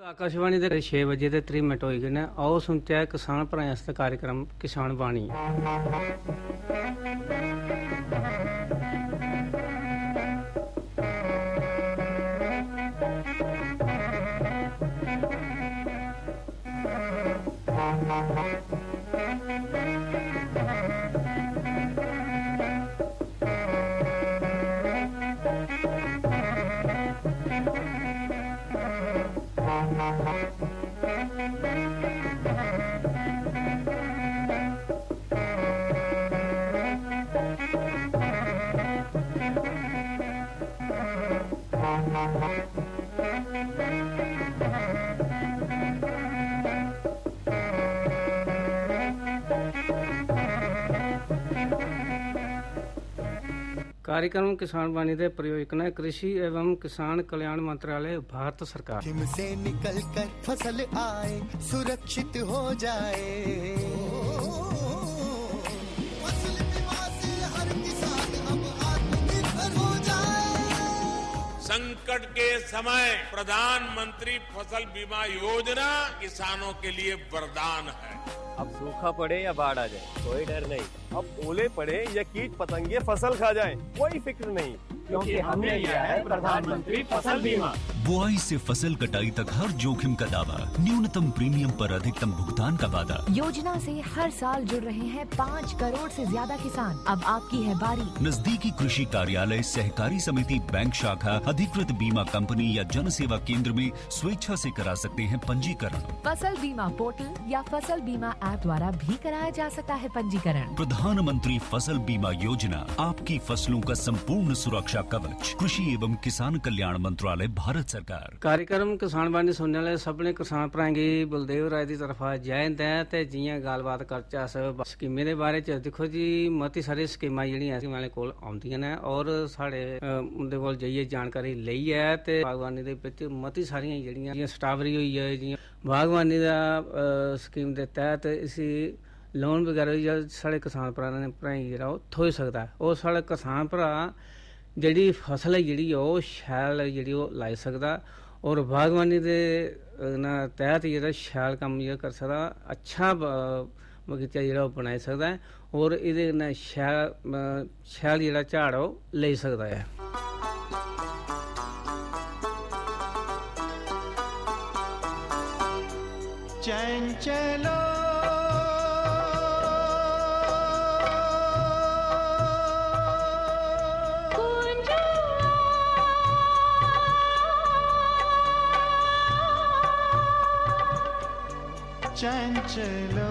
आकाशवाणी ਦੇ 6 ਵਜੇ ਤੇ 3 ਮਿੰਟ ਹੋਈ ਗਏ ਨੇ। ਆਓ ਸੁਣते हैं किसान भराएं वास्ते कार्यक्रम किसान बाणी। कार्यक्रम किसान वाणी के प्रयोजक ने कृषि एवं किसान कल्याण मंत्रालय भारत सरकार। जोखिम से निकल कर फसल आए सुरक्षित हो जाए, फसल बीमा से हर किसान अब आत्मनिर्भर हो जाए। संकट के समय प्रधानमंत्री फसल बीमा योजना किसानों के लिए वरदान है। अब सूखा पड़े या बाढ़ आ जाए कोई डर नहीं, अब ओले पड़े या कीट पतंगे फसल खा जाए कोई फिक्र नहीं, क्योंकि हमने लिया है प्रधानमंत्री फसल बीमा। बुआई से फसल कटाई तक हर जोखिम का दावा, न्यूनतम प्रीमियम पर अधिकतम भुगतान का वादा। योजना से हर साल जुड़ रहे हैं 5 करोड़ से ज्यादा किसान। अब आपकी है बारी। नजदीकी कृषि कार्यालय, सहकारी समिति, बैंक शाखा, अधिकृत बीमा कंपनी या जन सेवा केंद्र में स्वेच्छा से करा सकते हैं पंजीकरण। फसल बीमा पोर्टल या फसल बीमा ऐप द्वारा भी कराया जा सकता है पंजीकरण। प्रधानमंत्री फसल बीमा योजना, आपकी फसलों का संपूर्ण सुरक्षा कवच। कृषि एवं किसान कल्याण मंत्रालय, भारत सरकार। कार्यक्रम किसान बाणी सुनने वाले सबने किसान भराएं गी बलदेव राय की तरफा जय हिंद है। ते जियां गलबात करचे अस स्कीमें दे बारे च। देखो जी मती सारी स्कीमां जिहड़ियां साडे कोल आउंदियां ने और साडे उंदे कोल जाइए जानकारी लई है। ते बागवानी दे विच मती सारियां जिहड़ियां स्ट्राबेरी होई है, जियां बागवानी दा स्कीम दे तहत इसी लोन वगैरह साढ़े किसान भराएं जेह्ड़ा ओह् थ्होई सकदा है। और साढ़े किसान भरा जिहड़ी फसल है जिहड़ी ओह् शैल जिहड़ी ओह् लाई सकदा और बागवानी दे तहत जेह्ड़ा शैल कम्म जेह्ड़ा कर सकदा, अच्छा बगीचा जेह्ड़ा ओह् बनाई सकदा है और इहदे कन्नै शैल जेह्ड़ा झाड़ ओह् लेई सकदा है। चैन चलो चंचलो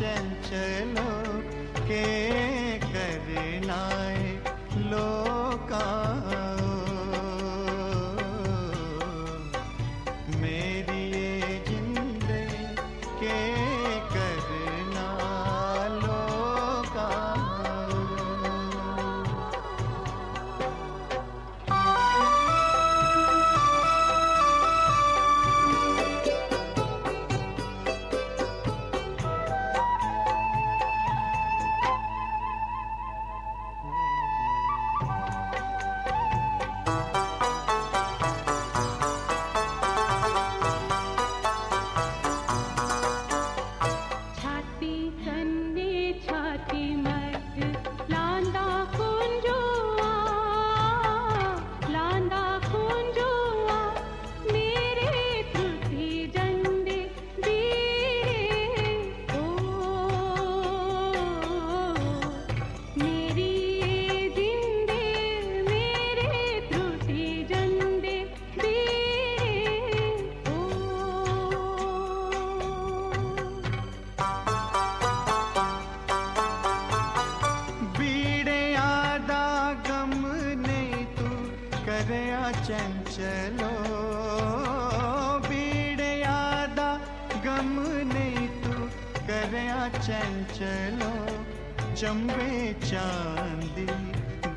चंचलो के करना लोका मेरी ये जिंदे के करना लोका छाती कन्ने छाती मत लांदा कुंजुआ मेरे त्रुटि जंडे दीरे ओ मेरी ये जिंदे मेरे त्रुटि जंडे दीरे ओ बीड़े आदा गम नहीं तू करया चंचलो बीड़े आदा गम नहीं तू करया चंचलो चंबे चांदी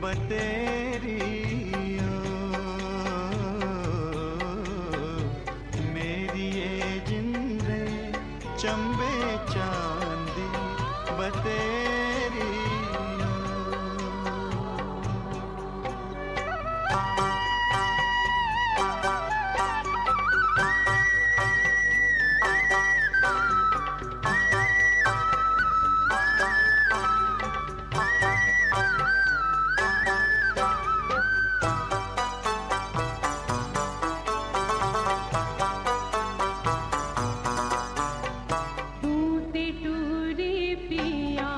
बतेरी मेरी ये जिंदे चंबे चांदी बतेरी तू ते टूरे पिया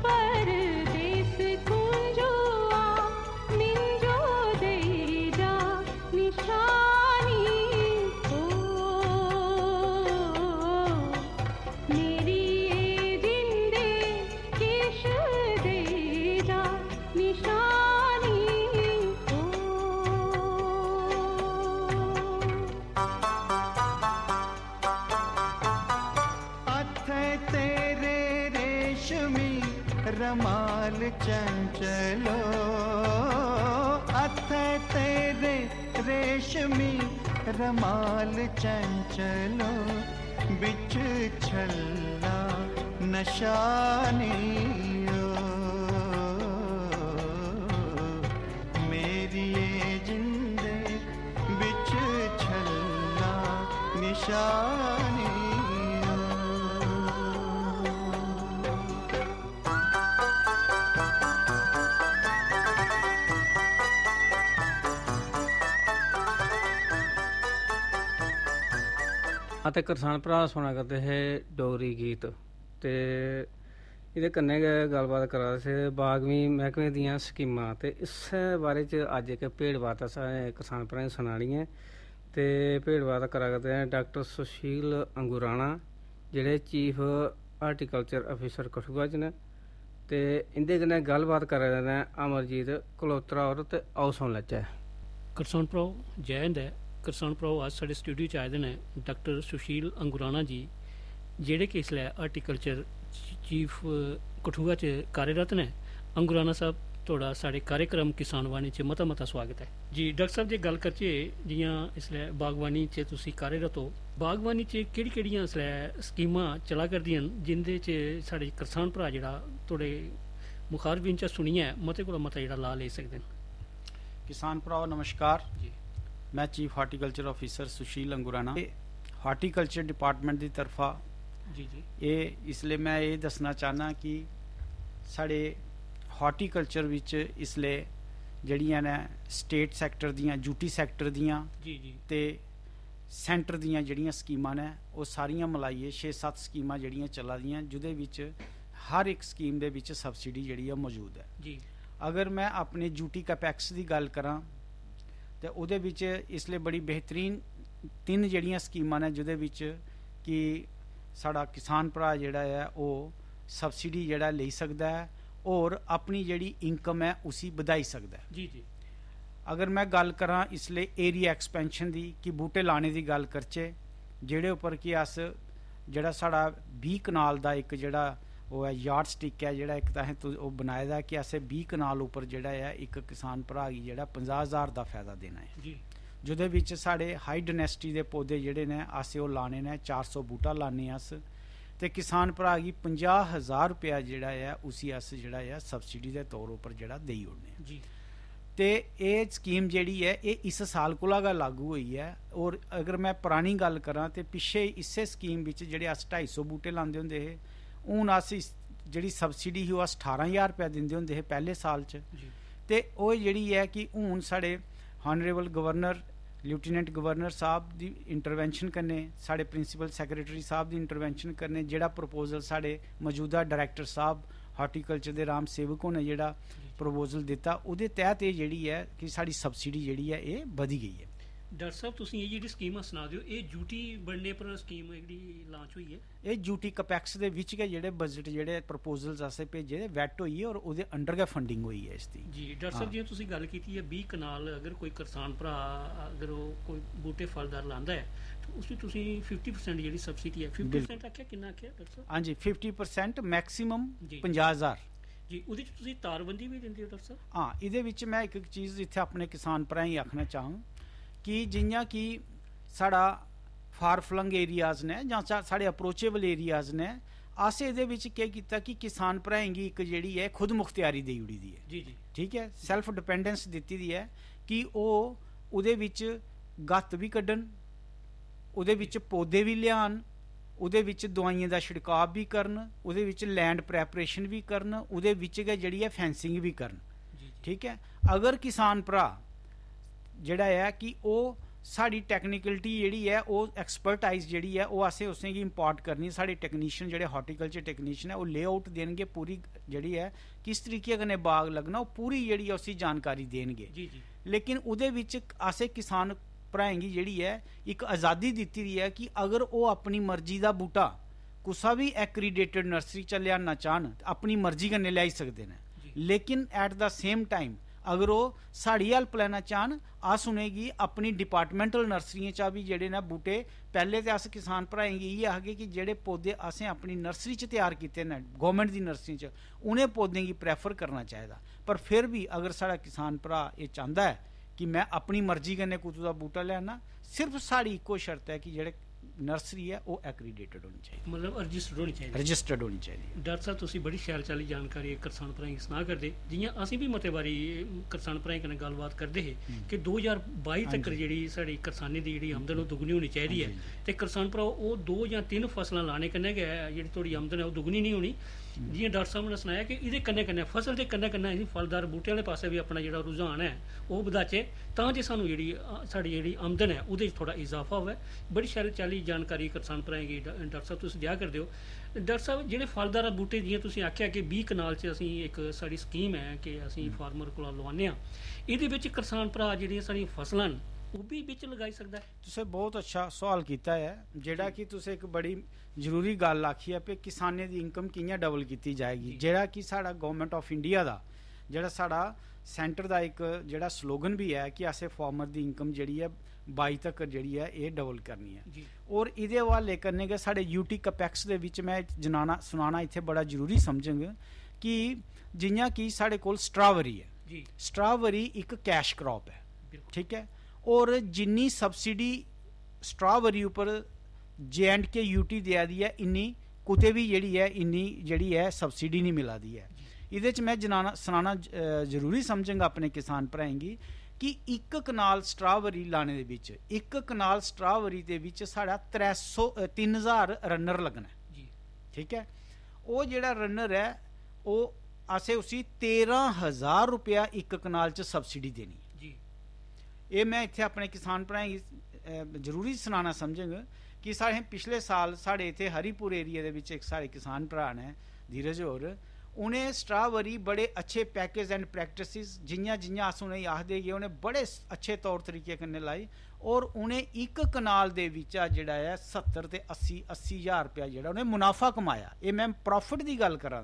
परदेस कुंजोआ मिंजो दे जा निशानी ओ मेरी ये जिंदे किश दे जा निशानी ओ अथे तेरे रेशमी रमाल चंचलो अथे तेरे रेशमी रमाल चंचलो बिच छल्ला नशानी मेरी ये जिंदे बिच छल्ला निशानी ਅਤੇ ਕਿਸਾਨ ਭਰਾ ਸੁਣਾ ਕਰਦੇ ਹੈ ਡੋਗਰੀ ਗੀਤ ਤੇ ਇਹਦੇ ਕੰਨੇ ਗੱਲਬਾਤ ਕਰਾ ਰਹੇ ਸੀ ਬਾਗਵੀ ਮਹਿਕਮੇ ਦੀਆਂ ਸਕੀਮਾਂ ਤੇ ਇਸ ਬਾਰੇ ਚ ਅੱਜ ਇੱਕ ਭੇਡਬਾਤ ਕਿਸਾਨ ਭਰਾ ਨੇ ਸੁਣਾਣੀ ਹੈ ਤੇ ਭੇਡਬਾਤ ਕਰਾ ਕਰਦੇ ਹੈ ਡਾਕਟਰ ਸੁਸ਼ੀਲ ਅੰਗੁਰਾਣਾ ਜਿਹੜੇ ਚੀਫ ਹਾਰਟੀਕਲਚਰ ਅਫੀਸਰ ਕਠੂਆ ਚ ਨੇ ਤੇ ਇਹਦੇ ਕन्नै ਗੱਲਬਾਤ ਕਰ ਰਹੇ ਨੇ ਅਮਰਜੀਤ ਕਲੋਤਰਾ ਔਰ ਤੇ ਆਓ ਸੁਣ ਲੈਚਾ ਕਿਸਾਨ ਭਰਾ ਜੈ ਹਿੰਦ ਹੈ ਕਿਸਾਨ ਭਰਾ ਅੱਜ ਸਾਡੇ ਸਟੂਡੀਓ 'ਚ ਆਏ ਦੇ ਨੇ ਡਾਕਟਰ ਸੁਸ਼ੀਲ ਅੰਗੁਰਾਣਾ ਜੀ ਜਿਹੜੇ ਕਿ ਇਸ ਲਈ ਹਾਰਟੀਕਲਚਰ ਚੀਫ ਕਠੂਆ 'ਚ ਕਾਰਜਰਤ ਨੇ ਅੰਗੁਰਾਣਾ ਸਾਹਿਬ ਤੁਹਾਡਾ ਸਾਡੇ ਕਾਰਜਕ੍ਰਮ ਕਿਸਾਨ ਬਾਣੀ 'ਚ ਮਤਾ ਸਵਾਗਤ ਹੈ ਜੀ ਡਾਕਟਰ ਸਾਹਿਬ ਜੇ ਗੱਲ ਕਰੀਏ ਜਿਵੇਂ ਇਸ ਲਈ ਬਾਗਬਾਨੀ 'ਚ ਤੁਸੀਂ ਕਾਰਜਰਤ ਹੋ ਬਾਗਬਾਨੀ 'ਚ ਕਿਹੜੀਆਂ ਇਸ ਲਈ ਸਕੀਮਾਂ ਚਲਾ ਕਰਦੀਆਂ ਜਿੰਦੇ 'ਚ ਸਾਡੇ ਕਿਸਾਨ ਭਰਾ ਜਿਹੜਾ ਤੁਹਾਡੇ ਮੁਖਾਰਬਿਨ 'ਚ ਸੁਣੀਆਂ ਮਤੇ ਕੋਲ ਮਤਾ ਜਿਹੜਾ ਲਾ ਲੈ ਸਕਦੇ ਨੇ किसान भराओ नमस्कार जी मैं चीफ हार्टिकल्चर ऑफिसर सुशील अंगुराना हार्टिकल्चर डिपार्टमेंट की तरफा जी जी ये इसलिए मैं ये दसना चाहना कि साढ़े हार्टिकल्चर विच इसलिए जड़ियां ने स्टेट सैक्टर दियां ड्यूटी सैक्टर दियां जी जी ते सेंटर दियां जड़ियां स्कीमां ने वो सारियां मिलाइए 6-7 स्कीमां जड़ियां चला दियां जुदे विच हर एक स्कीम दे विच सबसिडी जड़ी मौजूद है जी अगर मैं अपने ड्यूटी कैपैक्स की गल करा तो उसदे विच इसलिए बड़ी बेहतरीन ਤਿੰਨ ਜਿਹੜੀਆਂ ਸਕੀਮਾਂ ਨੇ ਜਿਹਦੇ ਵਿੱਚ ਕਿ ਸਾਡਾ ਕਿਸਾਨ ਭਰਾ ਜਿਹੜਾ ਹੈ ਉਹ ਸਬਸਿਡੀ ਜਿਹੜਾ ਲੈ ਸਕਦਾ ਹੈ ਔਰ ਆਪਣੀ ਜਿਹੜੀ ਇਨਕਮ ਹੈ ਉसी ਵਧਾਈ ਸਕਦਾ ਹੈ। ਜੀ ਜੀ। अगर मैं गल करा इसलिए एरिया एक्सपेंशन दी कि बूटे लाने की गल करचे जेड़े उपर कि अस जेड़ा साड़ा 20 कनाल दा एक जेड़ा वो है यार्ड स्टिक है जेड़ा एक तां वो बनाए दा कि असें 20 कनाल उपर जेड़ा है एक किसान भरा गी जेड़ा 50,000 दा फायदा देना है जी। जिहदे विच साढ़े हाई डायनेस्टी दे पौधे जेड़े ने असें वो लाने ने 400 बूटा लाने अस ते किसान भरा गी 50,000 रुपया जेड़ा है उसी अस जेड़ा है सबसिडी दे तौर उपर जेड़ा देई ओड़ने जी। तो ये स्कीम जेड़ी है ये इस साल कोला गै लागू हुई है और अगर मैं पुरानी गल करा तो पिछे इसे स्कीम विच जेड़े अस 250 बूटे लांदे हुंदे हे हून अस जेड़ी सबसिडी ही अस 18,000 रुपया दिंदे हुंदे हे पहले साल च ते ओह जेड़ी है कि हून साढ़े हानरेबल गवर्नर लेफ्टिनेंट गवर्नर साहब दी इंटरवेंशन कन्नै साढ़े प्रिंसीपल सैक्रटरी साहब दी इंटरवेंशन कन्नै जेड़ा प्रपोजल साढ़े मौजूदा डायरैक्टर साहब हार्टिकल्चर दे राम सेवक होने जेड़ा प्रपोजल दिता उहदे तहत ये जेड़ी है कि साड़ी सबसिडी जेड़ी है ये वधी गई है। डॉक्टर साहब तुसीं ये जेह्ड़ी स्कीमां सना दिओ ये ड्यूटी बनने पर स्कीम जेह्ड़ी लांच हुई है ये ड्यूटी कपैक्स दे विच गै जेह्ड़े बजट जेह्ड़े प्रपोजल्स असें भेजे वैट होई है और उहदे अंडर गै फंडिंग होई है इसदी। जी डॉक्टर साहब जि'यां तुसीं गल कीती है 20 कनाल अगर कोई किसान भरा अगर वो कोई बूटे फलदार लांदा है तो उसदी तुसीं 50% जेह्ड़ी सबसिडी है 50% आखेआ किन्ना आखेआ डॉक्टर साहब? हाँ जी 50% मैक्सिमम जी। 50,000 जी ਉਹਦੇ ਚ ਤੁਸੀਂ ਤਾਰਬੰਦੀ ਵੀ ਦਿੰਦੇ ਹੋ ਡਾਕਟਰ ਸਾਹਿਬ? हाँ ਇਹਦੇ ਵਿੱਚ मैं एक चीज़ इत्थे अपने किसान भराएं गी आखना चाहां कि जियां कि साढ़ा फार फ्लंग एरियाज ने जां साढ़े अप्रोचेबल एरियाज ने अस ਇਹਦੇ ਵਿੱਚ केह् कीता कि किसान भराएं गी एक जेह्ड़ी है खुद मुख्तियारी देई ओड़ी दी है। जी जी। ठीक है सैल्फ डिपेंडेंस दित्ती दी है कि ओह ਉਹਦੇ ਵਿੱਚ गत्त भी कड्डन ਉਹਦੇ ਵਿੱਚ पौधे भी लियान ਉਹਦੇ ਵਿੱਚ ਦਵਾਈਆਂ ਦਾ ਛਿੜਕਾਅ ਵੀ ਕਰਨ ਉਹਦੇ ਵਿੱਚ ਲੈਂਡ ਪ੍ਰੈਪਰੇਸ਼ਨ ਵੀ ਕਰਨ ਉਹਦੇ ਵਿੱਚ ਜਿਹੜੀ ਹੈ ਫੈਂਸਿੰਗ ਵੀ ਕਰਨ। ਠੀਕ ਹੈ ਅਗਰ ਕਿਸਾਨ ਭਰਾ ਜਿਹੜਾ ਹੈ ਕਿ ਉਹ ਸਾਡੀ ਟੈਕਨੀਕਲਿਟੀ ਜਿਹੜੀ ਹੈ ਉਹ ਐਕਸਪਰਟਾਈਜ਼ ਜਿਹੜੀ ਹੈ ਉਹ ਅਸੀਂ ਉਸੇ ਕੀ ਇੰਪੋਰਟ ਕਰਨੀ ਸਾਡੇ ਟੈਕਨੀਸ਼ੀਅਨ ਜਿਹੜੇ ਹਾਰਟੀਕਲਚਰ ਟੈਕਨੀਸ਼ੀਅਨ ਹੈ ਉਹ ਲੇਆਊਟ ਦੇਣਗੇ ਪੂਰੀ ਜਿਹੜੀ ਹੈ किस तरीके कन्नै बाग लगना वो पूरी जेह्ड़ी है उसी जानकारी देणगे। जी जी। लेकिन उहदे विच असें किसान भराएं गी जेह्ड़ी है एक आज़ादी दित्ती दी है कि अगर वो अपनी मर्जी दा बूटा कुसा भी एक्रीडेटेड नर्सरी च लियाना चाहन अपनी मर्जी कन्नै लियाई सकदे ने लेकिन एट द सेम टाइम अगर वो साड़ी हेल्प लैना चाहन अस उनेंगी अपनी डिपार्टमेंटल नर्सरियें चा भी जेह्ड़े ने बूटे पहले ते अस किसान भराएं गी इयै आखगे कि जेह्ड़े पौधे असें अपनी नर्सरी च तैयार कीते न गौरमेंट दी नर्सरी च उनें पौधें गी प्रैफर करना चाहिदा। पर फिर भी अगर साढ़ा किसान भरा ये चाहता है कि मैं अपनी मर्जी कन्नै कुतै दा बूटा लैना सिर्फ साड़ी इक्को शर्त है कि जेह्ड़े नर्सरी है वो एक्रीडेटेड होनी चाहिए मतलब रजिस्टर्ड होनी चाहिए रजिस्टर्ड होनी चाहिए। डॉक्टर साहब तुसी बड़ी शैल चाली जानकारी किसान भराएं गी सनाह करदे जियां असीं भी मते बारी किसान भराएं कन्नै गल्लबात करदे हे कि 2022 तक जेह्ड़ी साढ़ी करसानी दी जेह्ड़ी आमदन ओह् दुगनी होनी चाहिदी है ते किसान भरा ओह् 2 या 3 फसलां लाने कन्नै गै जेह्ड़ी थोड़ी आमदन है ओह् दुगनी नहीं होनी। जियां डॉक्टर साहब ने सनाया कि इहदे कन्नै कन्नै फसल दे कन्नै कन्नै असीं फलदार बूटे आह्ले पास्से भी अपना जेह्ड़ा रुझान है ओह् बधाचै तां जे सानूं जेह्ड़ी साढ़ी जेह्ड़ी आमदन है ओह्दे च थोड़ा इजाफा होवे। बड़ी शैल चाली जानकारी किसान भराएं गी डॉक्टर साहब तुसीं दिया करदे हो। डॉक्टर साहब जेह्ड़े फलदार बूटे जियां तुसीं आखेआ कि 20 कनाल च असीं एक साड़ी स्कीम है कि असीं फार्मर कोला लवाने आं इहदे विच किसान भरा जेह्ड़ियां साढ़ियां फसलां न ਉਹ ਵੀ ਵਿੱਚ ਲਗਾਈ ਸਕਦਾ ਹੈ। ਤੁਸੀਂ ਬਹੁਤ ਅੱਛਾ ਸਵਾਲ ਕੀਤਾ ਹੈ ਜਿਹੜਾ ਕਿ ਤੁਸੀਂ ਇੱਕ ਬੜੀ ਜ਼ਰੂਰੀ ਗੱਲ ਆਖੀ ਹੈ ਕਿ ਕਿਸਾਨੇ ਦੀ ਇਨਕਮ ਕਿਵੇਂ ਡਬਲ ਕੀਤੀ ਜਾਏਗੀ ਜਿਹੜਾ ਕਿ ਸਾਡਾ ਗਵਰਨਮੈਂਟ ਆਫ ਇੰਡੀਆ ਦਾ ਜਿਹੜਾ ਸਾਡਾ ਸੈਂਟਰ ਦਾ ਇੱਕ ਜਿਹੜਾ ਸਲੋਗਨ ਵੀ ਹੈ ਕਿ ਅਸੀਂ ਫਾਰਮਰ ਦੀ ਇਨਕਮ ਜਿਹੜੀ ਹੈ 22 ਤੱਕ ਜਿਹੜੀ ਹੈ ਇਹ ਡਬਲ ਕਰਨੀ ਹੈ ਔਰ ਇਹਦੇ ਹਵਾਲੇ ਕਰਨੇ ਕੇ ਸਾਡੇ ਯੂਟੀ ਕਪੈਕਸ ਦੇ ਵਿੱਚ ਮੈਂ ਸੁਣਾਣਾ ਇੱਥੇ ਬੜਾ ਜ਼ਰੂਰੀ ਸਮਝਾਂਗਾ ਕਿ ਜਿਵੇਂ ਕਿ ਸਾਡੇ ਕੋਲ ਸਟ੍ਰਾਬੇਰੀ ਹੈ ਜੀ ਸਟ੍ਰਾਬੇਰੀ ਇੱਕ ਕੈਸ਼ ਕ੍ਰੌਪ ਹੈ ਠੀਕ ਹੈ और जिन्नी सबसिडी स्ट्राबेरी उपर JNK यूटी दिया दी है इन्नी कुते भी जेह्ड़ी है इन्नी जेह्ड़ी है सबसिडी नहीं मिला दी है। इहदे च मैं सनाना जरूरी समझांगा अपने किसान भराएं गी कि एक कनाल स्ट्राबेरी लाने दे विच एक कनाल स्ट्राबेरी दे विच साढ़ा 3000 रनर लगना है ठीक है। वो जेह्ड़ा रनर है वो असें उसी 13,000 रुपया एक कनाल च सबसिडी देनी है। ये मैं इत्थे अपने किसान भराएं गी जरूरी सनाना समझांगा कि साढ़े पिछले साल साढ़े इत्थे हरीपुर एरिया दे विच एक साढ़े किसान भरा ने धीरज होर उन्हें स्ट्राबेरी बड़े अच्छे पैकेज एंड प्रैक्टिसिस जियां जियां अस उनेंगी आखदे गे उन्हें बड़े अच्छे तौर तरीके कन्नै लाई ਔਰ ਉਹਨੇ ਇੱਕ ਕਨਾਲ ਦੇ ਵਿੱਚ ਆ ਜਿਹੜਾ ਹੈ 70 ਤੇ 80 ਹਜ਼ਾਰ ਰੁਪਇਆ ਜਿਹੜਾ ਉਹਨੇ ਮੁਨਾਫਾ ਕਮਾਇਆ। ਇਹ ਮੈਂ ਪ੍ਰੋਫਿਟ ਦੀ ਗੱਲ ਕਰਾਂ,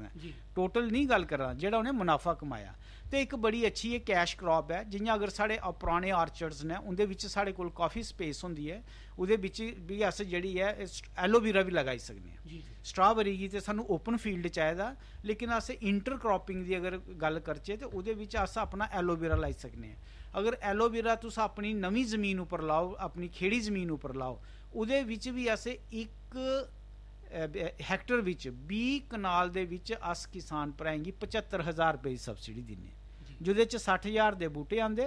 ਟੋਟਲ ਨਹੀਂ ਗੱਲ ਕਰਾਂ, ਜਿਹੜਾ ਉਹਨੇ ਮੁਨਾਫਾ ਕਮਾਇਆ। ਤੇ ਇੱਕ ਬੜੀ ਅੱਛੀ ਇਹ ਕੈਸ਼ ਕ੍ਰੌਪ ਹੈ। ਜਿ'यां अगर साढ़े पुराने आर्चर्ड्स ने उनदे विच साढ़े कोल काफ़ी स्पेस होंदी है, उहदे विच भी अस जिहड़ी है एलोवेरा भी लगाई सकने हैं। स्ट्राबेरी गी ते सानू ओपन फील्ड चाहिदा, लेकिन अस इंटर क्रॉपिंग दी अगर गल करचे ते उहदे विच अस अपना एलोवेरा लाई सकने हैं। अगर एलोवेरा तुस अपनी नवीं ज़मीन उपर लाओ, अपनी खेड़ी ज़मीन उपर लाओ, उहदे विच भी अस एक हैक्टर विच 20 कनाल दे विच अस किसान भराएं गी 75,000 रुपए की सबसिडी दिन्ने, जिहदे च 60,000 दे बूटे आंदे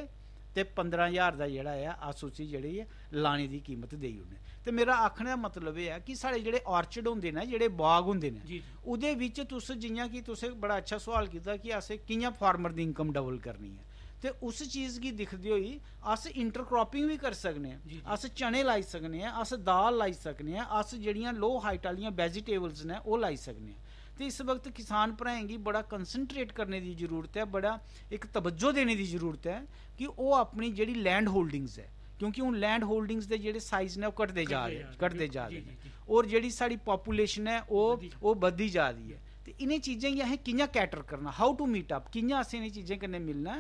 ते 15,000 दा जेहड़ा है अस उसी जेहड़ी है लाने दी कीमत देई ओड़ने। ते मेरा आखने दा मतलब एह् है कि साढ़े जेहड़े ऑर्चर्ड होंदे ने, जेहड़े बाग होंदे ने, उहदे विच तुस जि'यां कि तुसें बड़ा अच्छा सवाल कीता कि असें कि'यां फार्मर दी इनकम डबल करनी है, ते उस चीज़ गी दिखदे होई अस इंटर क्रॉपिंग भी करी सकने आं। अस चने लाई सकने आं, अस दाल लाई सकने आं, अस जेहड़ियां लो हाइट आह्लियां वेजिटेबल्स ने ओह् लाई सकने आं। तो इस वक्त किसान भ्राएं गी बड़ा कंसनट्रेट करने की जरूरत है, बड़ा एक तवज्जो देने की जरूरत है कि वो अपनी जेहड़ी लैंड होल्डिंग्स है, क्योंकि हूँ लैंड होल्डिंग्स के जेहड़े साइज ने घटते जा रहे हैं, और जेहड़ी साड़ी पॉपूलेशन है वो बधदी जा रही है। तो इन्हें चीज़ें गी असें कि'यां कैटर करना, हाउ टू मीट अप, कि'यां असें इन्हें चीज़ें कन्नै मिलना,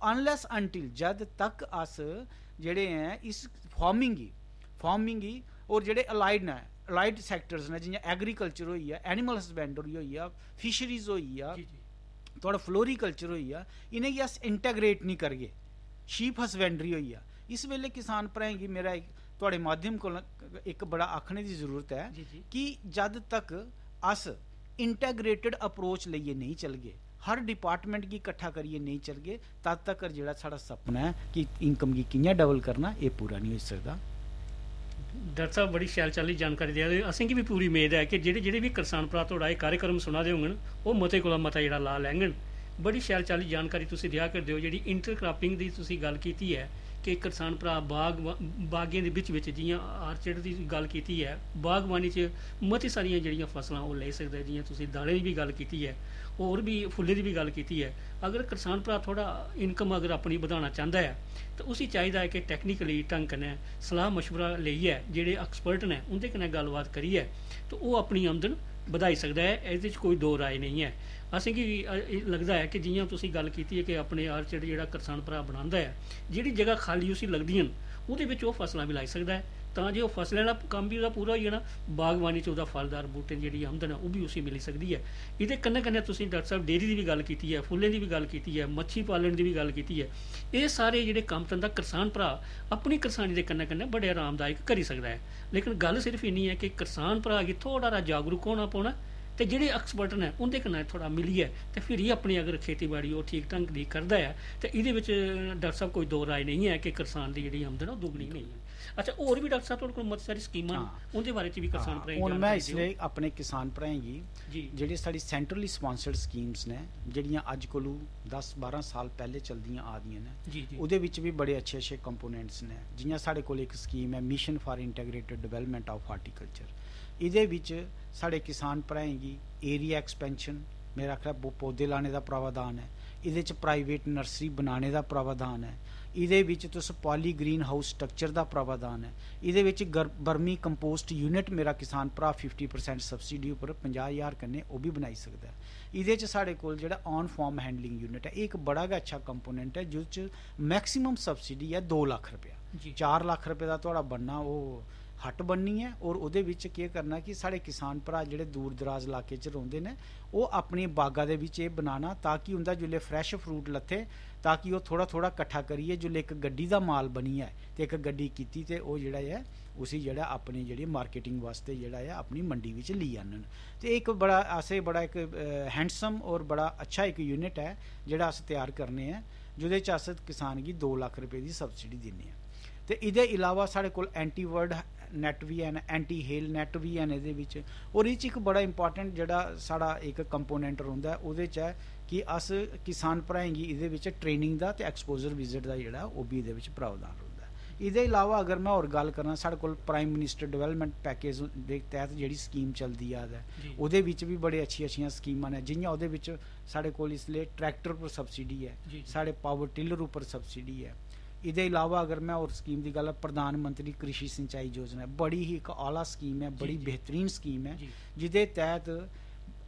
अनलैस अनटिल जद तक अस जेहड़े हैं इस फार्मिंग गी और जेहड़े अलाइड सैक्टर्स ने, जि'यां एग्रीकल्चर होई गेआ, एनिमल हसबेंडरी होई गेआ, फिशरीज होई गेआ, थोड़ा फ्लोरीकल्चर होई गेआ, इन्हें गी अस इंटैग्रेट नहीं करगे, शीप हसबेंडरी होई गेआ। इस वेले किसान भ्राएं गी मेरा थोड़े माध्यम कोल एक बड़ा आखने की जरूरत है कि जद तक अस इंटैग्रेटेड अप्रोच लेइयै नहीं चलगे, हर डिपार्टमेंट गी इकट्ठा करियै नहीं चलगे, तद तक जेहड़ा साढ़ा सपना है कि इनकम गी कि'यां डबल करना, ये पूरा नहीं हो सकदा। डॉक्टर साहब बड़ी शैल चाल्ली जानकारी देआ दे। असेंगी भी पूरी उम्मीद है कि जेह्ड़े भी किसान भरा तुहाड़ा एह् कार्यक्रम सुना दे होङन ओह् मते कोला मता जेह्ड़ा ला लैङन। बड़ी शैल चाल्ली जानकारी तुसीं देआ करदे हो। जेह्ड़ी इंटर क्रॉपिंग दी तुसीं गल कीती है कि किसान भरा बागें दे बिच जि'यां आर्चर्ड दी गल कीती है, बागबानी च मती सारियां जेह्ड़ियां फसलां ओह् लेई सकदा, जि'यां तुसीं दालें दी भी गल कीती है, होर भी फुल्लें दी भी गल कीती है। अगर किसान भरा थोड़ा इनकम अगर अपनी बधाना चांह्दा है तो उसी चाहिदा है कि टैक्नीकली ढंग कन्नै सलाह मशवरा लेइयै जेह्ड़े एक्सपर्ट ने उं'दे कन्नै गल्लबात करियै तो ओह् अपनी आमदन बधाई सकदा है। एह्दे च कोई दो राय नहीं है। असेंगी लगदा है कि जि'यां तुसीं गल कीती है कि अपने आर्चर्ड जेह्ड़ा किसान भरा बनांदा है, जेह्ड़ी जगह खाली उसी लगदियां न ओह्दे बिच ओह् फसलां भी लाई सकदा है, तां जे ओह् फसलें दा कम्म भी ओह्दा पूरा होई जाना, बागबानी च ओह्दा फलदार बूह्टें जेह्ड़ी आमदन है ओह् भी उसी मिली सकदी है। एह्दे कन्नै कन्नै तुसीं डॉक्टर साहब डेयरी दी भी गल कीती है, फुल्लें दी भी गल कीती है, मच्छी पालन दी भी गल कीती है। एह् सारे जेह्ड़े कम्म धंधा किसान भरा अपनी करसानी दे कन्नै कन्नै बड़े आरामदायक करी सकदा है। लेकिन गल सिर्फ इन्नी है कि किसान भरा गी थोड़ा हारा जागरूक होना पौना ते जेह्ड़े एक्सपर्ट ने उं'दे कन्नै थोड़ा मिलियै ते फिर ही अपनी अगर खेतीबाड़ी ओह् ठीक ढंग दी करदा है ते एह्दे बिच डॉक्टर साहब कोई दो राय नहीं है कि किसान दी जेह्ड़ी आमदन ओह् दुगनी नहीं है। अच्छा, होर भी डॉक्टर साहब तुहाडे कोल मती सारी स्कीमां न, उं'दे बारे च भी किसान भ्राएं हून मैं इसलिए अपने किसान भ्राएं गी जेह्ड़ी साढ़ी सेंट्रली स्पॉन्सर्ड स्कीम्स ने, जेह्ड़ियां अज्ज कोलू 10-12 साल पैह्ले चलदियां आ दियां ने, ओह्दे विच भी बड़े अच्छे अच्छे कंपोनेंट्स ने। जि'यां साढ़े कोल एक स्कीम है mission for integrated development of horticulture, इहदे विच साढ़े किसान भ्राएं गी एरिया एक्सपेंशन, मेरा आखना पौधे लाने का प्रावधान है, इहदे च प्राइवेट नर्सरी बनाने का प्रावधान है, इहदे विच तुस पॉली ग्रीन हाउस स्ट्रक्चर का प्रावधान है, इहदे विच बर्मी कंपोस्ट यूनिट मेरा किसान भरा 50% सबसिडी उपर 50,000 कन्नै ओह् भी बनाई सकदा है। इहदे च साढ़े कोल जेह्ड़ा ऑन फार्म हैंडलिंग यूनिट है, एक बड़ा गै अच्छा कंपोनेंट है जिस च मैक्सिमम सबसिडी है 2 लाख रुपया। 4 लाख रुपये का तुहाड़ा बनना ओह् हट बननी है, और उहदे विच केह् करना कि साढ़े किसान भरा जेह्ड़े दूर दराज इलाके च रौंह्दे ने ओह् अपनी बागा दे विच एह् बनाना, ताकि उंदा जिसले फ्रैश फ्रूट लत्थे ताकि ओह् थोड़ा थोड़ा कट्ठा करियै जिसले एक गड्डी दा माल बनी है ते एक गड्डी कीती ते ओह् जेह्ड़ा है उसी जेह्ड़ा अपनी जेह्ड़ी मार्केटिंग वास्ते जेह्ड़ा है अपनी मंडी विच ली आनन। ते एक बड़ा असें बड़ा एक हैंडसम और बड़ा अच्छा एक यूनिट है जेह्ड़ा अस तैयार करने हैं, जेह्दे च अस किसान गी 2 लाख रुपए दी सबसिडी दिन्ने आं। ते एह्दे इलावा साढ़े कोल एंटी वर्ड नैट भी हैन, एंटी हेल नैट भी हैन एह्दे विच, और इस एक बड़ा इंपॉर्टेंट जेह्ड़ा साढ़ा एक कंपोनेंट रौंह्दा है ओह्दे च है कि अस किसान भ्राएं गी एह्दे विच ट्रेनिंग दा ते एक्सपोजर विजिट दा जेह्ड़ा ओह् भी एह्दे विच प्रावधान रौंह्दा है। एह्दे इलावा अगर मैं होर गल्ल करां, साढ़े कोल प्राइम मिनिस्टर डेवलपमेंट पैकेज दे तैह्त जेह्ड़ी स्कीम चलदी आ दा ओह्दे विच भी बड़ी अच्छियां स्कीमां ने, जि'यां ओह्दे विच साढ़े कोल इसलै ट्रैक्टर पर सबसिडी है, साढ़े पावर टिलर उपर सबसिडी है, ਇਹਦੇ ਇਲਾਵਾ ਅਗਰ ਮੈਂ ਹੋਰ ਸਕੀਮ ਦੀ ਗੱਲ ਪ੍ਰਧਾਨ ਮੰਤਰੀ ਕ੍ਰਿਸ਼ੀ ਸਿੰਚਾਈ ਯੋਜਨਾ ਬੜੀ ਹੀ ਇੱਕ ਆਲਾ ਸਕੀਮ ਹੈ, ਬੜੀ बेहतरीन ਸਕੀਮ ਹੈ ਜਿਹਦੇ ਤਹਿਤ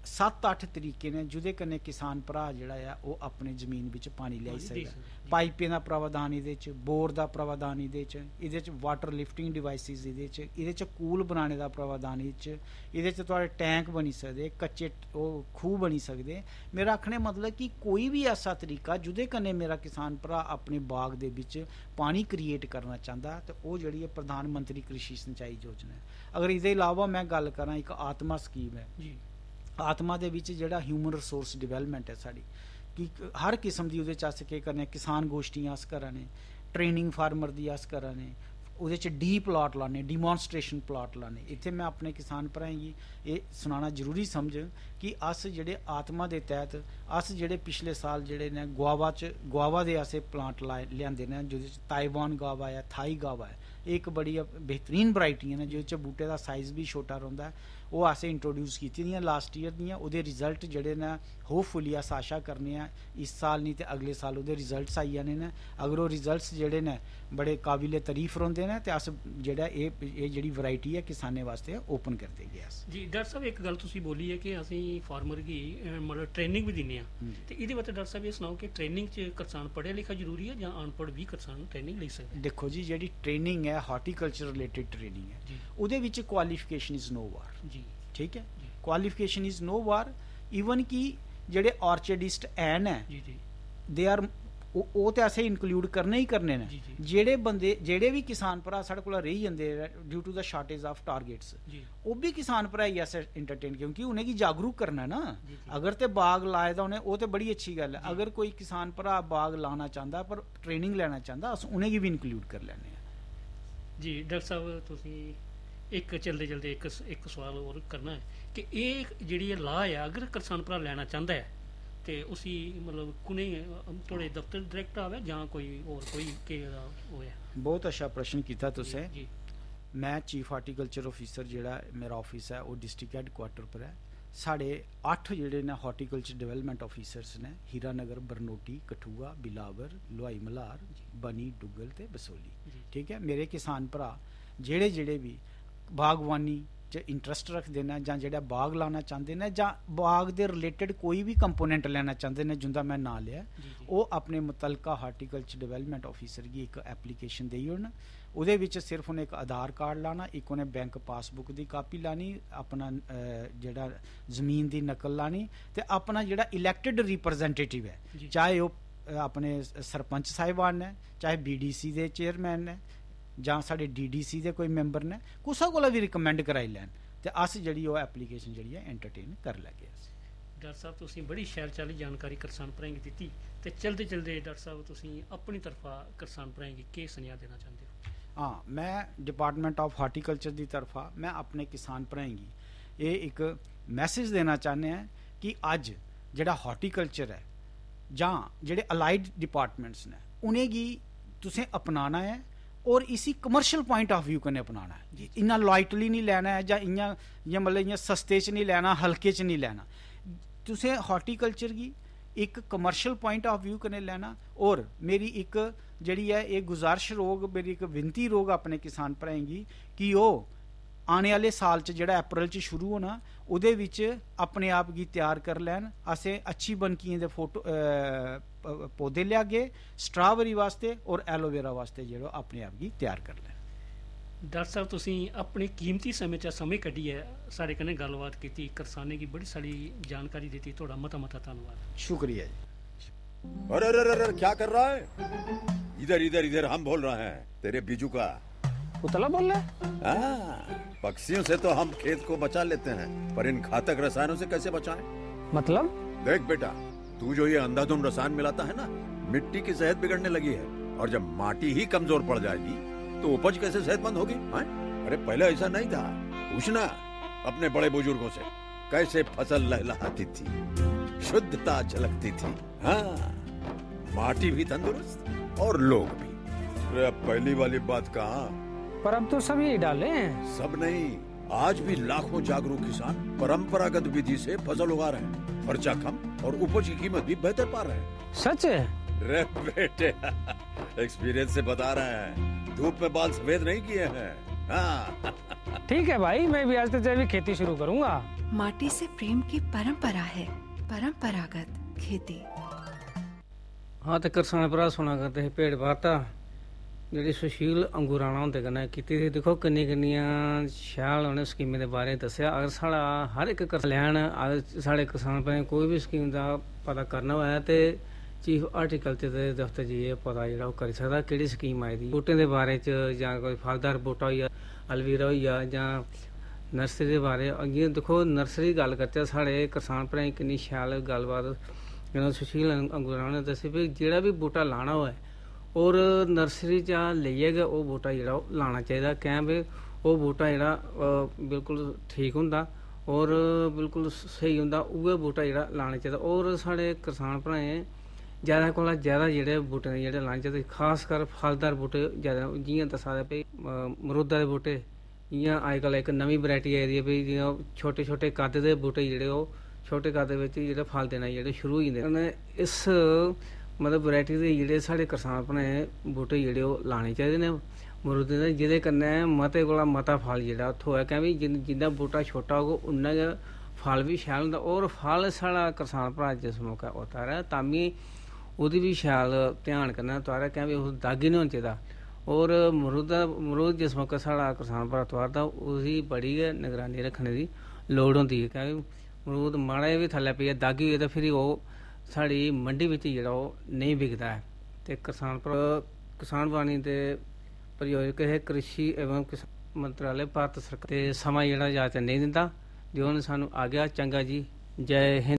7-8 ਤਰੀਕੇ ਨੇ ਜਿਹਦੇ ਕਨੇ ਕਿਸਾਨ ਭਰਾ ਜਿਹੜਾ ਆ ਉਹ ਆਪਣੇ ਜ਼ਮੀਨ ਵਿੱਚ ਪਾਣੀ ਲਿਆਈ ਸਕਦਾ। ਪਾਈਪਾਂ ਦਾ ਪ੍ਰਾਵਧਾਨ ਇਹਦੇ ਚ, ਬੋਰ ਦਾ ਪ੍ਰਾਵਧਾਨ ਇਹਦੇ ਚ ਵਾਟਰ ਲਿਫਟਿੰਗ ਡਿਵਾਈਸਿਸ ਇਹਦੇ ਚ ਕੂਲ ਬਣਾਉਣੇ ਦਾ ਪ੍ਰਾਵਧਾਨ ਇਹਦੇ ਚ ਤੁਹਾਡੇ ਟੈਂਕ ਬਣੀ ਸਕਦੇ, ਕੱਚੇ ਉਹ ਖੂਹ ਬਣੀ ਸਕਦੇ। ਮੇਰਾ ਆਖਣੇ ਮਤਲਬ ਕਿ ਕੋਈ ਵੀ ਐਸਾ ਤਰੀਕਾ ਜਿਹਦੇ ਕਨੇ ਮੇਰਾ ਕਿਸਾਨ ਭਰਾ ਆਪਣੇ ਬਾਗ ਦੇ ਵਿੱਚ ਪਾਣੀ ਕ੍ਰੀਏਟ ਕਰਨਾ ਚਾਹੁੰਦਾ ਤੇ ਉਹ ਜਿਹੜੀ ਹੈ ਪ੍ਰਧਾਨ ਮੰਤਰੀ ਕ੍ਰਿਸ਼ੀ ਸਿੰਚਾਈ ਯੋਜਨਾ ਹੈ। ਅਗਰ ਇਹਦੇ ਇਲਾਵਾ ਮੈਂ ਗੱਲ ਕਰਾਂ ਇੱਕ ਆਤਮਾ ਸਕੀਮ ਹੈ ਜੀ। ਆਤਮਾ ਦੇ ਵਿੱਚ ਜਿਹੜਾ ਹਿਊਮਨ ਰਿਸੋਰਸ ਡਿਵੈਲਪਮੈਂਟ ਹੈ ਸਾਡੀ ਕਿ ਹਰ ਕਿਸਮ ਦੀ ਉਹਦੇ 'ਚ ਅਸ ਕੀ ਕਰਨੇ ਕਿਸਾਨ ਗੋਸ਼ਟੀਆਂ ਅਸ ਕਰਾਂ ਨੇ, ਟ੍ਰੇਨਿੰਗ ਫਾਰਮਰ ਦੀ ਅਸ ਕਰਾਂ ਨੇ, ਉਹਦੇ 'ਚ ਡੀ ਪਲਾਟ ਲਾਣੇ, ਡਿਮੋਨਸਟ੍ਰੇਸ਼ਨ ਪਲਾਟ ਲਾਣੇ। ਇੱਥੇ ਮੈਂ ਆਪਣੇ ਕਿਸਾਨ ਭਰਾਵਾਂ ਜੀ ਇਹ ਸੁਣਾਉਣਾ ਜ਼ਰੂਰੀ ਸਮਝ ਕਿ ਅਸ ਜਿਹੜੇ ਆਤਮਾ ਦੇ ਤਹਿਤ ਅਸ ਜਿਹੜੇ ਪਿਛਲੇ ਸਾਲ ਜਿਹੜੇ ਨੇ ਗੁਆਵਾ ਦੇ ਆਸੇ ਪਲਾਂਟ ਲਿਆਂਦੇ ਨੇ ਜਿਹਦੇ 'ਚ ਤਾਈਵਾਨ ਗਾਵਾ ਹੈ, ਥਾਈ ਗਾਵਾ ਹੈ। ਇਹ ਇੱਕ ਬੜੀ ਬਿਹਤਰੀਨ ਵਰਾਇਟੀਆਂ ਨੇ ਜਿਹਦੇ 'ਚ ਬੂਟੇ ਦਾ ਸਾਈਜ਼ ਵੀ ਛੋਟਾ ਰਹਿੰਦਾ। ਉਹ ਅਸੀਂ ਇੰਟਰੋਡਿਊਸ ਕੀਤੀ ਦੀਆਂ ਲਾਸਟ ਈਅਰ ਦੀਆਂ। ਉਹਦੇ ਰਿਜ਼ਲਟ ਜਿਹੜੇ ਨੇ ਹੋਪਫੁਲੀ ਅਸ ਆਸ਼ਾ ਕਰਨੇ ਆ ਇਸ ਸਾਲ ਨਹੀਂ ਤੇ ਅਗਲੇ ਸਾਲ ਉਹਦੇ ਰਿਜ਼ਲਟਸ ਆਈ ਜਾਣੇ ਨੇ। ਅਗਰ ਉਹ ਰਿਜ਼ਲਟਸ ਜਿਹੜੇ ਨੇ ਬੜੇ ਕਾਬਿਲੇ ਤਾਰੀਫ ਰਹਿੰਦੇ ਨੇ ਤੇ ਅਸ ਜਿਹੜਾ ਇਹ ਜਿਹੜੀ ਵੈਰਾਈਟੀ ਹੈ ਕਿਸਾਨੇ ਵਾਸਤੇ ਓਪਨ ਕਰ ਦੇਗੇ ਅਸ। ਜੀ ਡਾਕਟਰ ਸਾਹਿਬ ਇੱਕ ਗੱਲ ਤੁਸੀਂ ਬੋਲੀ ਹੈ ਕਿ ਅਸੀਂ ਫਾਰਮਰ ਦੀ ਮਤਲਬ ਟ੍ਰੇਨਿੰਗ ਵੀ ਦਿੰਦੇ ਆ ਤੇ ਇਹਦੇ ਵਾਸਤੇ ਡਾਕਟਰ ਸਾਹਿਬ ਇਹ ਸੁਣਾਓ ਕਿ ਟ੍ਰੇਨਿੰਗ 'ਚ ਕਿਸਾਨ ਪੜ੍ਹਿਆ ਲਿਖਿਆ ਜ਼ਰੂਰੀ ਹੈ ਜਾਂ ਅਨਪੜ੍ਹ ਵੀ ਕਿਸਾਨ ਟ੍ਰੇਨਿੰਗ ਲੈ ਸਕਦੇ? ਦੇਖੋ ਜੀ ਜਿਹੜੀ ਟ੍ਰੇਨਿੰਗ ਹੈ ਹਾਰਟੀਕਲਚਰ ਰਿਲੇਟਿਡ ਟ੍ਰੇਨਿੰਗ ਹੈ ਉਹਦੇ ਵਿੱਚ ਕੁਆਲੀਫਿਕੇਸ਼ਨ ਇਜ਼ ਨੋ ਵਾਰ ਜੀ। ਠੀਕ ਹੈ, qualification is no bar. Even ਕਿ ਜਿਹੜੇ ਆਰਚਰਡਿਸਟ ਐਨ ਹੈ ਦੇ ਆਰ ਉਹ ਤੇ ਅਸੀਂ ਇਨਕਲੂਡ ਕਰਨੇ ਹੀ ਕਰਨੇ ਨੇ। ਜਿਹੜੇ ਵੀ ਕਿਸਾਨ ਭਰਾ ਸਾਡੇ ਕੋਲ ਰਹੀ ਜਾਂਦੇ due to the shortage of targets ਉਹ ਵੀ ਕਿਸਾਨ ਭਰਾ ਹੀ ਐਸੇ ਇੰਟਰਟੇਨ ਕਿਉਂਕਿ ਉਹਨੇ ਕੀ ਜਾਗਰੂਕ ਕਰਨਾ ਨਾ। ਅਗਰ ਤੇ ਬਾਗ ਲਾਏ ਦਾ ਉਹਨੇ ਉਹ ਤੇ ਬੜੀ ਅੱਛੀ ਗੱਲ ਹੈ। ਅਗਰ ਕੋਈ ਕਿਸਾਨ ਭਰਾ ਬਾਗ ਲਾਣਾ ਚਾਹੁੰਦਾ ਪਰ ਟ੍ਰੇਨਿੰਗ ਲੈਣਾ ਚਾਹੁੰਦਾ ਅਸੀਂ ਉਹਨੇ ਵੀ ਇਨਕਲੂਡ ਕਰ ਲੈਣੇ ਆ ਜੀ। ਡਾਕਟਰ ਸਾਹਿਬ ਤੁਸੀਂ ਇੱਕ ਚਲਦੇ ਇੱਕ ਸਵਾਲ ਹੋਰ ਕਰਨਾ ਹੈ ਕਿ ਇਹ ਜਿਹੜੀ ਲਾਹ ਹੈ ਅਗਰ ਕਿਸਾਨ ਭਰਾ ਲੈਣਾ ਚਾਹੁੰਦਾ ਹੈ ਤੇ ਉਸੀ ਮਤਲਬ ਕੁਨੇ ਤੁਹਾਡੇ ਦਫ਼ਤਰ ਡਾਇਰੈਕਟ ਆਵੇ ਜਾਂ ਕੋਈ ਹੋਰ ਕੋਈ ਕਿਹੜਾ ਹੋਇਆ? ਬਹੁਤ ਅੱਛਾ ਪ੍ਰਸ਼ਨ ਕੀਤਾ ਤੁਸੀਂ। ਮੈਂ ਚੀਫ ਹਾਰਟੀਕਲਚਰ ਆਫਿਸਰ ਜਿਹੜਾ ਮੇਰਾ ਆਫਿਸ ਹੈ ਉਹ ਡਿਸਟ੍ਰਿਕਟ ਹੈਡਕੁਆਟਰ ਪਰ ਹੈ। ਸਾਡੇ 8 ਜਿਹੜੇ ਨੇ ਹਾਰਟੀਕਲਚਰ ਡਿਵੈਲਪਮੈਂਟ ਆਫਿਸਰਸ ਨੇ ਹੀਰਾਨਗਰ, ਬਰਨੋਟੀ, ਕਠੂਆ, ਬਿਲਾਵਰ, ਲੋਹਾਈ ਮਲਾਰ, ਬਨੀ, ਡੁੱਗਲ ਤੇ ਬਸੋਲੀ। ਠੀਕ ਹੈ, ਮੇਰੇ ਕਿਸਾਨ ਭਰਾ ਜਿਹੜੇ ਵੀ ਬਾਗਵਾਨੀ 'ਚ ਇੰਟਰਸਟ ਰੱਖਦੇ ਨੇ ਜਾਂ ਜਿਹੜਾ ਬਾਗ ਲਾਉਣਾ ਚਾਹੁੰਦੇ ਨੇ ਜਾਂ ਬਾਗ ਦੇ ਰਿਲੇਟਡ ਕੋਈ ਵੀ ਕੰਪੋਨੈਂਟ ਲੈਣਾ ਚਾਹੁੰਦੇ ਨੇ ਜਿੰਦਾ ਮੈਂ ਨਾਂ ਲਿਆ ਉਹ ਆਪਣੇ ਮੁਤਲਕਾ ਹਾਰਟੀਕਲਚਰ ਡਿਵੈਲਪਮੈਂਟ ਆਫਿਸਰ ਦੀ ਇੱਕ ਐਪਲੀਕੇਸ਼ਨ ਦੇਈ ਹੋਣ। ਉਹਦੇ ਵਿੱਚ ਸਿਰਫ ਉਹਨੇ ਇੱਕ ਆਧਾਰ ਕਾਰਡ ਲਾਣਾ, ਇੱਕ ਉਹਨੇ ਬੈਂਕ ਪਾਸਬੁੱਕ ਦੀ ਕਾਪੀ ਲਾਣੀ, ਆਪਣਾ ਜਿਹੜਾ ਜ਼ਮੀਨ ਦੀ ਨਕਲ ਲਾਣੀ ਤੇ ਆਪਣਾ ਜਿਹੜਾ ਇਲੈਕਟਡ ਰਿਪਰੈਜ਼ੈਂਟੇਟਿਵ ਹੈ ਚਾਹੇ ਉਹ ਆਪਣੇ ਸਰਪੰਚ ਸਾਹਿਬਾਨ ਨੇ, ਚਾਹੇ BDC ਦੇ ਚੇਅਰਮੈਨ ਨੇ ਜਾਂ ਸਾਡੇ DDC ਦੇ ਕੋਈ ਮੈਂਬਰ ਨੇ, ਕੁਸਾ ਕੋਲ ਵੀ ਰਿਕਮੈਂਡ ਕਰਾਈ ਲੈਣ ਤੇ ਅਸ ਜਿਹੜੀ ਉਹ ਐਪਲੀਕੇਸ਼ਨ ਜਿਹੜੀ ਹੈ ਐਂਟਰਟੇਨ ਕਰ ਲੱਗੇ। ਡਾਕਟਰ ਸਾਹਿਬ ਤੁਸੀਂ ਬੜੀ ਸ਼ੈਲ ਚਾਲੀ ਜਾਣਕਾਰੀ ਕਿਸਾਨ ਭਰਾਵਾਂ ਨੂੰ ਦਿੱਤੀ ਤੇ ਚਲਦੇ ਡਾਕਟਰ ਸਾਹਿਬ ਤੁਸੀਂ ਆਪਣੀ ਤਰਫਾ ਕਿਸਾਨ ਭਰਾਵਾਂ ਨੂੰ ਕੀ ਸੁਨੇਹਾ ਦੇਣਾ ਚਾਹੁੰਦੇ ਹੋ? ਹਾਂ, ਮੈਂ ਡਿਪਾਰਟਮੈਂਟ ਆਫ ਹਾਰਟੀਕਲਚਰ ਦੀ ਤਰਫਾ ਮੈਂ ਆਪਣੇ ਕਿਸਾਨ ਭਰਾਵਾਂ ਨੂੰ ਇਹ ਇੱਕ ਮੈਸੇਜ ਦੇਣਾ ਚਾਹੁੰਦੇ ਹਾਂ ਕਿ ਅੱਜ ਜਿਹੜਾ ਹਾਰਟੀਕਲਚਰ ਹੈ ਜਾਂ ਜਿਹੜੇ ਅਲਾਈਡ डिपार्टमेंट्स ने उन्हें गी तुसें अपनाना है और इसी कमर्शियल पॉइंट ऑफ व्यू कन्नै अपनाना है। इन्ना लाइटली नहीं लेना है जां इ'यां मतलब इ'यां सस्ते च नहीं लेना, हल्के च नहीं लेना। तुसें हार्टिकल्चर गी एक कमर्शियल पॉइंट ऑफ व्यू कन्नै लेना। और मेरी एक जिहड़ी है ये गुजारिश रोग, मेरी एक विनती रोग अपने किसान भराएं गी कि ओह् आने वाले साल च जिहड़ा अप्रैल च शुरू होना उहदे विच अपने आप गी तैयार कर लैन। असें अच्छी बनकियें दे फोटो पौधे लियागे स्ट्राबेरी वास्ते और एलोवेरा वास्ते जेह्ड़ा अपने आप गी तैयार कर लैन। डॉक्टर साहब तुसीं अपने कीमती समय च समय कड्ढियै सारे कन्नै गल्लबात कीती, किसानें गी बड़ी सारी जानकारी दी। तुहाडा मता मता धन्नवाद। शुक्रिया जी। अरे अरे अरे क्या कर रहा है? इधर इधर इधर हम बोल रहे हैं तेरे बीजू का उतला बोल रहा है। पक्षियों से तो हम खेत को बचा लेते हैं पर इन घातक रसायनों से कैसे बचाएं? मतलब? देख बेटा, तू जो ये अंधाधुंध रसायन मिलाता है ना, मिट्टी की सेहत बिगड़ने लगी है और जब माटी ही कमजोर पड़ जाएगी तो उपज कैसे सेहतमंद होगी? अरे पहले ऐसा नहीं था, पूछना अपने बड़े बुजुर्गों से कैसे फसल लहलहाती थी, शुद्धता झलकती थी। हाँ, माटी भी तंदुरुस्त और लोग भी। अरे पहली वाली बात कहाँ, पर अब तो सब यही डाले हैं। सब नहीं, आज भी लाखों जागरूक किसान परंपरागत विधि से फसल उगा रहे हैं। खर्चा कम और उपज की कीमत भी बेहतर पा रहे हैं। सच है? रे बेटे एक्सपीरियंस से बता रहे हैं, धूप में बाल सफेद नहीं किए हैं। हाँ। ठीक है भाई, मैं भी आज से जैविक खेती शुरू करूंगा। माटी से प्रेम की परंपरा है, परंपरागत खेती। हाँ, तो किसान भरा सुना करते हैं भेड़ वार्ता ਜਿਹੜੀ ਸੁਸ਼ੀਲ ਅੰਗੂਰਾਣਾ ਹੁੰਦੇ ਕਨੇ ਕੀਤੀ ਸੀ। ਦੇਖੋ ਕਿੰਨੀ ਕਿੰਨੀਆਂ ਸ਼ਾਲ ਉਹਨੇ ਸਕੀਮਾਂ ਦੇ ਬਾਰੇ ਦੱਸਿਆ। ਅਗਰ ਸਾਡਾ ਹਰ ਇੱਕ ਕਲਿਆਣ ਸਾਡੇ ਕਿਸਾਨ ਭਾਈ ਕੋਈ ਵੀ ਸਕੀਮ ਦਾ ਪਤਾ ਕਰਨਾ ਹੋਇਆ ਤੇ ਚੀਫ ਹਾਰਟੀਕਲਚਰ ਦੇ ਦਫ਼ਤਰ ਜਾਈਏ ਪਤਾ ਜਿਹੜਾ ਉਹ ਕਰ ਸਕਦਾ ਕਿਹੜੀ ਸਕੀਮ ਆਈ ਦੀ ਬੂਟੇ ਦੇ ਬਾਰੇ ਚ ਜਾਂ ਕੋਈ ਫਲਦਾਰ ਬੂਟਾ ਹੋਈ ਅਲਵੀਰਾ ਹੋਈ ਜਾਂ ਨਰਸਰੀ ਦੇ ਬਾਰੇ। ਅੱਗੇ ਦੇਖੋ ਨਰਸਰੀ ਗੱਲ ਕਰਤੇ ਸਾਡੇ ਕਿਸਾਨ ਭਾਈ ਕਿੰਨੀ ਸ਼ਾਲ ਗੱਲਬਾਤ ਜਿਹਨਾਂ ਸੁਸ਼ੀਲ ਅੰਗੂਰਾਣਾ ਨੇ ਦੱਸੀ ਵੀ ਜਿਹੜਾ ਵੀ ਬੂਟਾ ਲਾਣਾ ਹੋਇਆ ਔਰ ਨਰਸਰੀ 'ਚ ਲਈਏਗਾ ਉਹ ਬੂਟਾ ਜਿਹੜਾ ਉਹ ਲਾਣਾ ਚਾਹੀਦਾ। ਕਹਿ ਵੀ ਉਹ ਬੂਟਾ ਜਿਹੜਾ ਬਿਲਕੁਲ ਠੀਕ ਹੁੰਦਾ ਔਰ ਬਿਲਕੁਲ ਸਹੀ ਹੁੰਦਾ, ਉਹ ਬੂਟਾ ਜਿਹੜਾ ਲਾਣਾ ਚਾਹੀਦਾ। ਔਰ ਸਾਡੇ ਕਿਸਾਨ ਭਰਾ ਜ਼ਿਆਦਾ ਕੋਲ ਜ਼ਿਆਦਾ ਜਿਹੜੇ ਬੂਟੇ ਨੇ ਜਿਹੜੇ ਲਾਣੇ ਚਾਹੀਦੇ, ਖਾਸ ਕਰ ਫਲਦਾਰ ਬੂਟੇ ਜ਼ਿਆਦਾ। ਜਿ'यां दसा दे भई मरूदा दे बूटे, जि'यां अजकल एक नवीं वैरायटी आई दी है भई जि'यां छोटे छोटे कद दे बूटे ਜਿਹੜੇ ਉਹ ਛੋਟੇ कद ਵਿੱਚ ਜਿਹੜੇ ਫਲ ਦੇਣਾ ਜਿਹੜੇ ਸ਼ੁਰੂ ਹੋ ਜਾਂਦੇ ਨੇ। ਇਸ मतलब वैरायटी ਦੇ ਜਿਹੜੇ ਸਾਡੇ ਕਿਸਾਨ ਭਰਾ ਬੂਟੇ ਜਿਹੜੇ ਉਹ ਲਾਣੇ ਚਾਹੀਦੇ ਨੇ ਮਰੂਦੇ ਦੇ, ਜਿਹਦੇ ਕੰਨੇ ਮਤੇ ਕੋਲ ਮਤਾ ਫਲ ਜਿਹੜਾ ਉੱਥੋਂ ਹੈ। ਕਹਿੰਦੇ ਜਿੰਨਾ ਬੂਟਾ ਛੋਟਾ ਹੋਊਗਾ ਉਨਾ ਫਲ ਵੀ ਸ਼ੈਲ ਹੁੰਦਾ ਔਰ ਫਲ ਸਾਡਾ ਕਿਸਾਨ ਭਰਾ ਜਿਸ ਮੌਕਾ ਉਤਾਰਿਆ ਤਾਂ ਵੀ ਉਹਦੀ ਵੀ ਸ਼ੈਲ ਧਿਆਨ ਕਰਨਾ ਉਤਾਰਿਆ। ਕਹਿੰਦੇ ਉਹ ਦਾਗੀ ਨਹੀਂ ਹੋਣਾ ਚਾਹੀਦਾ ਔਰ ਮਰੂਦ ਜਿਸ ਮੌਕਾ ਸਾਡਾ ਕਿਸਾਨ ਭਰਾ ਉਤਾਰਦਾ ਉਹਦੀ ਬੜੀ ਨਿਗਰਾਨੀ ਰੱਖਣੇ ਦੀ ਲੋੜ ਹੁੰਦੀ ਹੈ। ਕਹਿੰਦੇ ਮਰੂਦ ਮਾੜਾ ਵੀ ਥੱਲੇ ਪਈ ਦਾਗੀ ਹੋਏ ਤਾਂ ਫਿਰ ਉਹ ਸਾਡੀ ਮੰਡੀ ਵਿੱਚ ਜਿਹੜਾ ਉਹ ਨਹੀਂ ਵਿਕਦਾ ਹੈ। ਤੇ ਕਿਸਾਨ ਬਾਣੀ ਦੇ ਪ੍ਰਯੋਜਕ ਹੈ ਕ੍ਰਿਸ਼ੀ ਐਵਮ ਮੰਤਰਾਲੇ ਭਾਰਤ ਸਰਕਾਰ ਤੇ ਸਮਾਂ ਜਿਹੜਾ ਇਜਾਜ਼ਤ ਨਹੀਂ ਦਿੰਦਾ। ਜੋ ਸਾਨੂੰ ਆ ਗਿਆ ਚੰਗਾ ਜੀ, ਜੈ ਹਿੰਦ।